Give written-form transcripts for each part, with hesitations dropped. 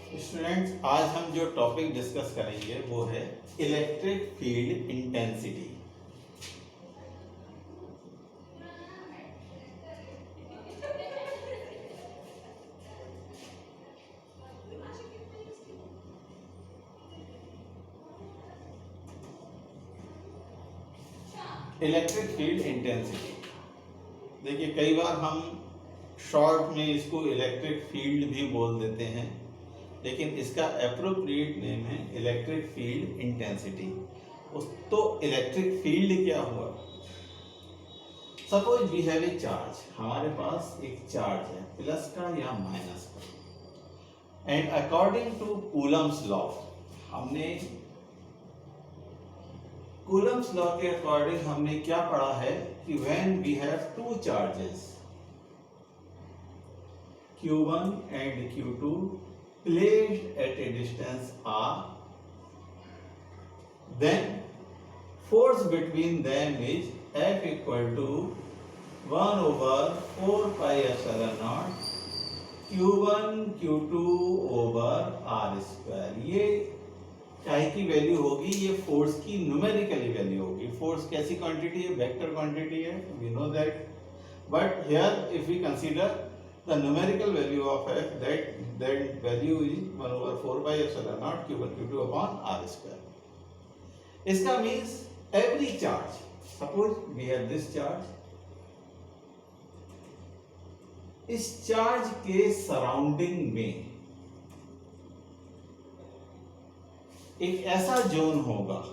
Students, आज हम जो टॉपिक डिस्कस करेंगे वो है electric field intensity. Electric field intensity, देखिए कई बार हम शॉर्ट में इसको इलेक्ट्रिक फील्ड भी बोल देते हैं, लेकिन इसका एप्रोप्रिएट नेम है इलेक्ट्रिक फील्ड इंटेंसिटी। तो इलेक्ट्रिक फील्ड क्या हुआ? Suppose we have a charge, हमारे पास एक चार्ज है प्लस का या माइनस का, and according to Coulomb's law हमने कूलम्स लॉ के अकॉर्डिंग हमने क्या पढ़ा है कि when we have two charges Q1 and Q2 placed at a distance r, then force between them is F equal to 1 over 4 pi epsilon naught Q1 Q2 over r square। ये काहे की value होगी? ये force की numerically value होगी। Force कैसी quantity है? Vector quantity है, we know that, but here if we consider the numerical value of f, that value is 1 over 4 pi epsilon naught q1 q2 upon r square। इसका means every charge, suppose we have this charge, इस charge के surrounding में एक ऐसा zone होगा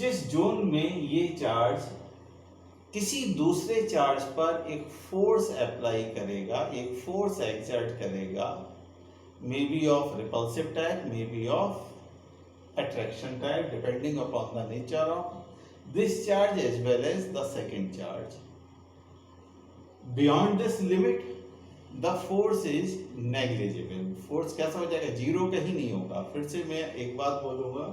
जिस zone में ये चार्ज किसी दूसरे चार्ज पर एक फोर्स अप्लाई करेगा, एक फोर्स एक्सर्ट करेगा, may be of repulsive type, may be of attraction type, depending upon the nature of this charge as well as the second charge. Beyond this limit the force is negligible. Force कैसा हो जाएगा? Zero कहीं नहीं होगा। फिर से मैं एक बात बोलूंगा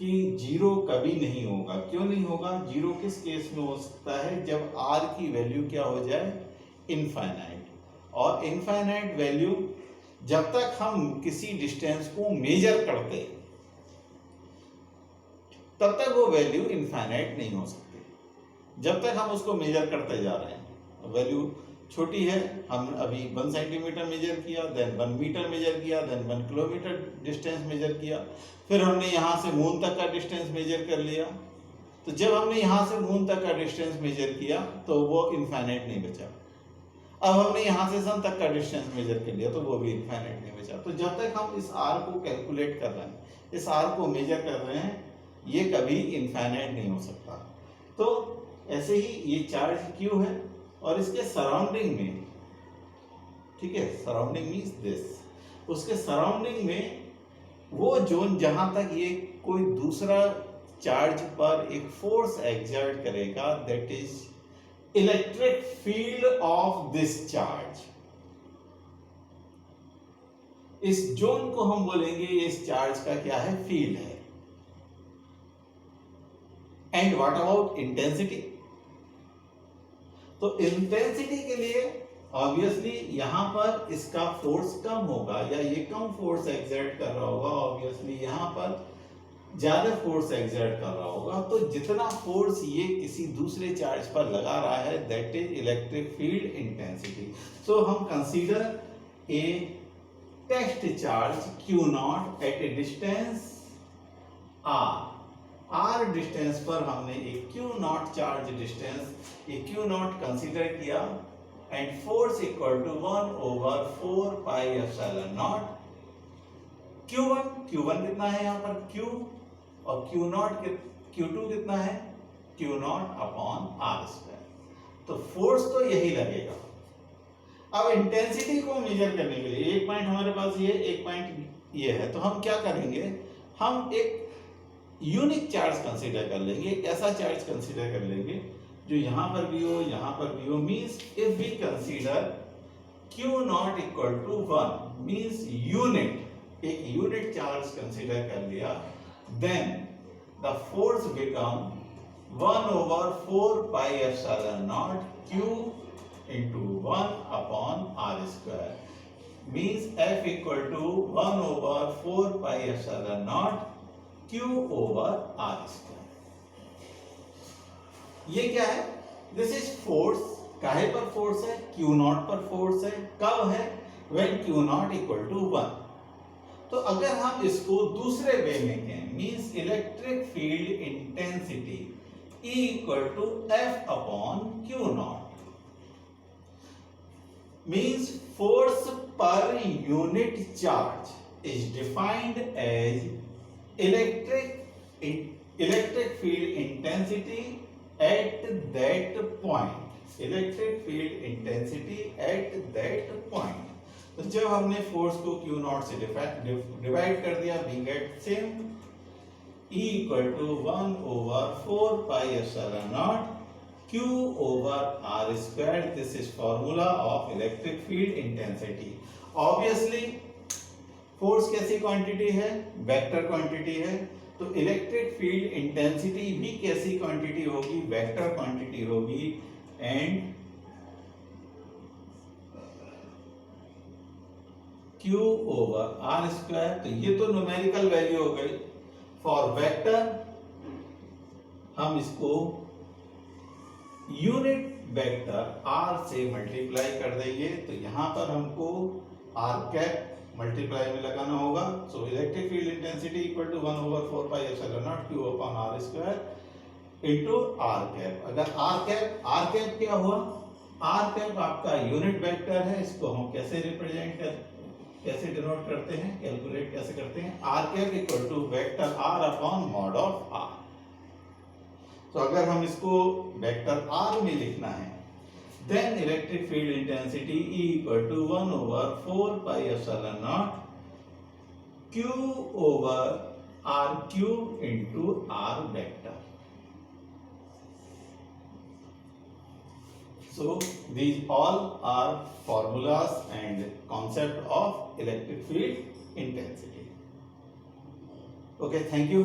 कि जीरो कभी नहीं होगा। क्यों नहीं होगा? जीरो किस केस में हो सकता है? जब आर की वैल्यू क्या हो जाए? इनफाइनाइट। और इनफाइनाइट वैल्यू जब तक हम किसी डिस्टेंस को मेजर करते तब तक वो वैल्यू इनफाइनाइट नहीं हो सकती। जब तक हम उसको मेजर करते जा रहे हैं, वैल्यू छोटी है, हम अभी 1 सेंटीमीटर मेजर किया, देन 1 मीटर मेजर किया, देन 1 किलोमीटर डिस्टेंस मेजर किया, फिर हमने यहाँ से मून तक का डिस्टेंस मेजर कर लिया। तो जब हमने यहाँ से मून तक का डिस्टेंस मेजर किया तो वो इनफाइनाइट नहीं बचा। अब हमने यहाँ से सन तक का डिस्टेंस मेजर कर लिया तो वो भी इनफाइनाइट नहीं बचा। तो जब तक हम इस आर को कैलकुलेट कर रहे हैं, इस आर को मेजर कर रहे हैं, ये कभी इनफाइनाइट नहीं हो सकता। तो ऐसे ही ये चार्ज क्यू है और इसके सराउंडिंग में, ठीक है, सराउंडिंग मीन्स दिस, उसके सराउंडिंग में वो जोन जहां तक ये कोई दूसरा चार्ज पर एक फोर्स एक्सर्ट करेगा, that is electric field of this charge. इस जोन को हम बोलेंगे इस चार्ज का क्या है? फील्ड है। And what about intensity? तो इंटेंसिटी के लिए ऑब्वियसली यहां पर इसका फोर्स कम होगा या ये कम फोर्स एक्सर्ट कर रहा होगा, ऑब्वियसली यहां पर ज्यादा फोर्स एक्सर्ट कर रहा होगा। तो जितना फोर्स ये किसी दूसरे चार्ज पर लगा रहा है, that is electric field intensity. So हम consider a test charge Q0 at a distance r distance पर हमने एक Q0 चार्ज डिस्टेंस, एक Q0 कंसीडर किया, and force equal to 1 over 4 pi epsilon naught Q1 कितना है यहाँ पर? Q, और Q2 कितना है? Q0 upon r square। तो फोर्स तो यही लगेगा। अब इंटेंसिटी को मेजर करने के लिए एक पॉइंट हमारे पास ये, एक पॉइंट ये है, तो हम क्या करेंगे? हम एक यूनिक चार्ज कंसीडर कर लेंगे, एक ऐसा चार्ज कंसीडर कर लेंगे जो यहां पर भी हो, यहां पर भी हो। Means if we consider Q0 equal to 1 means unit, एक यूनिट चार्ज कंसीडर कर लिया, then the force become 1 over 4 pi epsilon naught Q into 1 upon r square। means F equal to 1 over 4 pi epsilon naught Q over R square। ये क्या है? This is force. काहे पर force है? Q not पर force है। कब है? when Q naught equal to 1। तो अगर हम इसको दूसरे वे में कहें, means electric field intensity E equal to F upon Q naught, means force per unit charge is defined as electric field intensity at that point, electric field intensity at that point। तो जब हमने force को Q not से divide कर दिया, we get same E equal to 1 over 4 pi epsilon naught Q over R square। This is formula of electric field intensity। Obviously force कैसी quantity है? Vector quantity है। तो इलेक्ट्रिक फील्ड इंटेंसिटी भी कैसी quantity होगी? Vector quantity होगी। And Q over R square, तो ये तो न्यूमेरिकल वैल्यू हो गई। फॉर वेक्टर हम इसको यूनिट वेक्टर R से मल्टीप्लाई कर देंगे, तो यहां पर हमको R कैप मल्टीप्लाई में लगाना होगा। So electric field intensity equal to 1 over 4 pi epsilon naught Q upon R square into R cap. अगर R कैप क्या हुआ? R कैप आपका यूनिट वेक्टर है। इसको हम कैसे डिनोट करते हैं, कैलकुलेट कैसे करते हैं? R cap equal to vector R upon mod of R। तो अगर हम इसको वेक्टर R में लिखना है, then electric field intensity E equal to 1 over 4 pi epsilon naught Q over R cube into R vector। So these all are formulas and concept of electric field intensity। Okay, thank you।